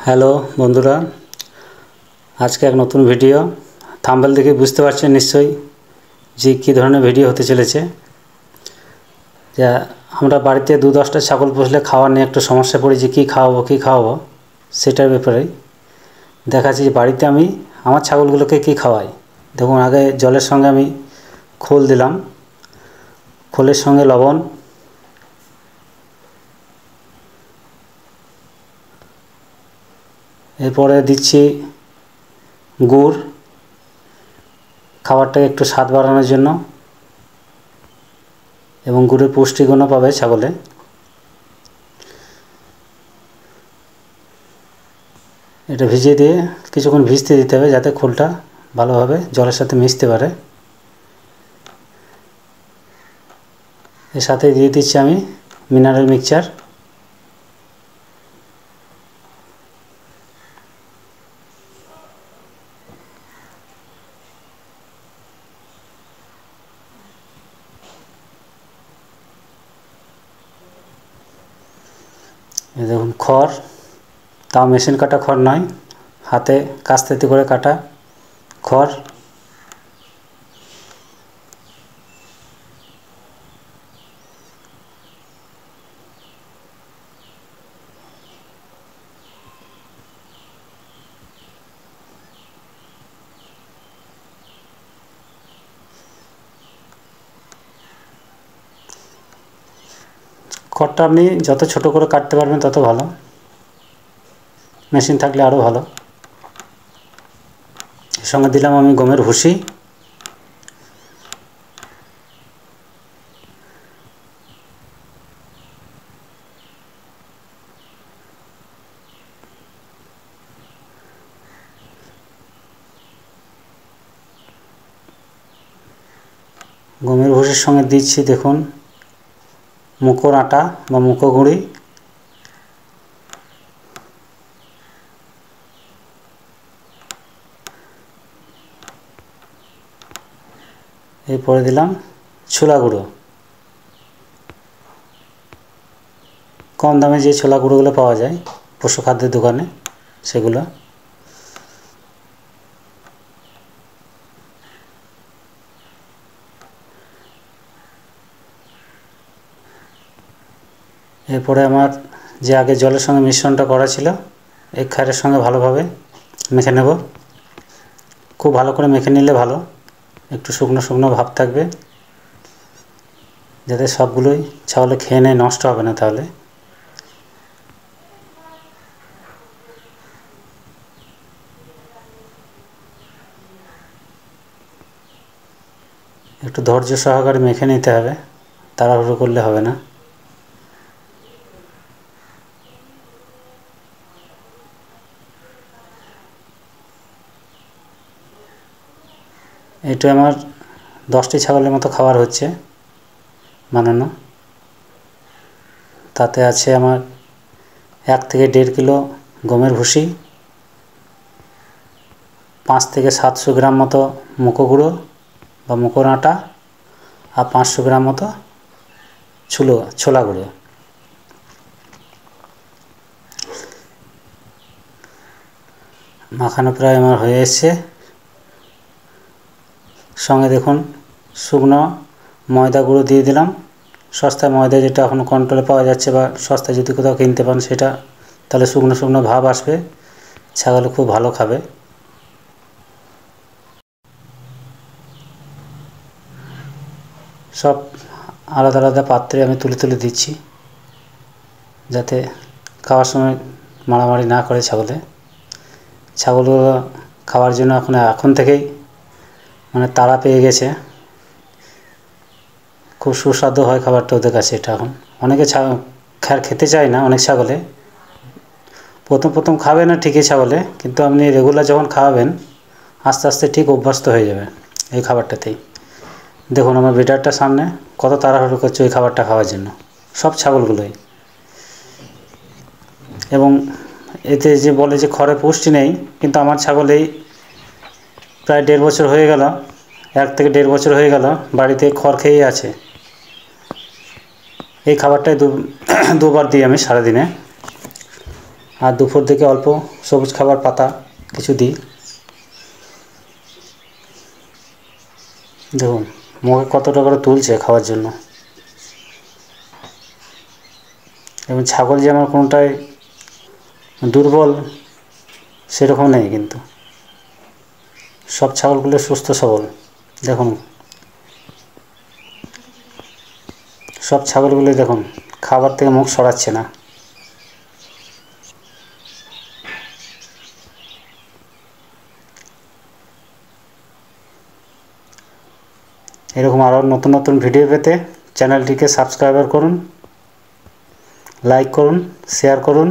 Hello বন্ধুরা, আজকে এক নতুন ভিডিও। থাম্বনেল দেখে বুঝতে পারছেন নিশ্চয়ই যে কী ধরনের ভিডিও হতে চলেছে। যা আমরা বাড়িতে ২-১০টা ছাগল পুষলে খাওয়ার নিয়ে একটু সমস্যা পড়ি যে কী খাওয়াবো সেটার ব্যাপারে দেখাচ্ছি যে বাড়িতে আমি আমার ছাগলগুলোকে কী খাওয়াই। দেখুন, আগে জলের সঙ্গে আমি খোল দিলাম, খোলের সঙ্গে লবণ, এরপরে দিচ্ছি গুড়, খাবারটাকে একটু স্বাদ বাড়ানোর জন্য, এবং গুড়ের পুষ্টিগুণও পাবে ছাগলে। এটা ভিজিয়ে দিয়ে কিছুক্ষণ ভিজতে দিতে হবে যাতে খোলটা ভালোভাবে জলের সাথে মিশতে পারে। এর সাথে দিয়ে দিচ্ছি আমি মিনারেল মিক্সচার। এই দেখুন খড়, তাও মেশিন কাটা খড় নয়, হাতে কাস্তে করে কাটা খড়। খড়টা আপনি যত ছোট করে কাটতে পারবেন তত ভালো, মেশিন থাকলে আরও ভালো। এর সঙ্গে দিলাম আমি গমের ভুসি, গমের ভুসির সঙ্গে দিচ্ছি দেখুন মুখোর আটা বা মুখো গুঁড়ি, এরপরে দিলাম ছোলা গুঁড়ো। কম দামে যে ছোলা গুঁড়োগুলো পাওয়া যায় পশু খাদ্যের দোকানে সেগুলো। এরপরে আমার যে আগে জলের সঙ্গে মিশ্রণটা করা ছিল এই খায়ের সঙ্গে ভালোভাবে মেখে নেব। খুব ভালো করে মেখে নিলে ভালো, একটু শুকনো শুকনো ভাব থাকবে যাতে সবগুলোই ছাগলে খেয়ে নেয়, নষ্ট হবে না। তাহলে একটু ধৈর্য সহকারে মেখে নিতে হবে, তাড়াহুড়ো করলে হবে না। এটা আমার 10টি ছাগলের মতো খাবার হচ্ছে বানানো। তাতে আছে আমার 1 থেকে 1.5 কিলো গমের ভুসি, 5 থেকে 700 গ্রাম মতো মুখো গুঁড়ো বা মুখোর আটা, আর 500 গ্রাম মতো ছোলা গুঁড়ো। মাখানো প্রায় আমার হয়ে এসছে। সঙ্গে দেখুন শুকনো ময়দা গুঁড়ো দিয়ে দিলাম। সস্তায় ময়দা যেটা এখন কন্ট্রোলে পাওয়া যাচ্ছে, বা সস্তায় যদি কোথাও কিনতে পান সেটা, তাহলে শুকনো শুকনো ভাব আসবে, ছাগল খুব ভালো খাবে। সব আলাদা আলাদা পাত্রে আমি তুলে তুলে দিচ্ছি যাতে খাওয়ার সময় মারামারি না করে ছাগলগুলো খাওয়ার জন্য এখন থেকেই তাড়া পেয়ে গেছে। খুব সুস্বাদু হয় খাবারটা ওদের কাছে। এটা এখন অনেকে খেতে চায় না, অনেক ছাগলে প্রথম খাবে না ঠিকই ছাগলে, কিন্তু আপনি রেগুলার যখন খাওয়াবেন আস্তে আস্তে ঠিক অভ্যস্ত হয়ে যাবে এই খাবারটাতেই। দেখুন আমার ব্রিডারটার সামনে কত তাড়াহুড়ো করছে ওই খাবারটা খাওয়ার জন্য, সব ছাগলগুলোই। এবং এতে যে বলে যে খড়ে পুষ্টি নেই, কিন্তু আমার ছাগল এই প্রায় 1.5 বছর হয়ে গেল, 1 থেকে 1.5 বছর হয়ে গেল বাড়িতে খড় খেয়েই আছে। এই খাবারটাই দুবার দিই আমি সারাদিনে। আর দুপুর দিকে অল্প সবুজ খাবার পাতা কিছু দিই। দেখুন মুখে কতটা করে তুলছে খাওয়ার জন্য। এবং ছাগল যে আমার কোনোটাই দুর্বল সেরকম নেই, কিন্তু সব ছাগলগুলো সুস্থ সবল। দেখুন সব ছাগলগুলো দেখুন খাবার থেকে মুখ সরাচ্ছে না। এরকম আরও নতুন নতুন ভিডিও পেতে চ্যানেলটিকে সাবস্ক্রাইব করুন, লাইক করুন, শেয়ার করুন।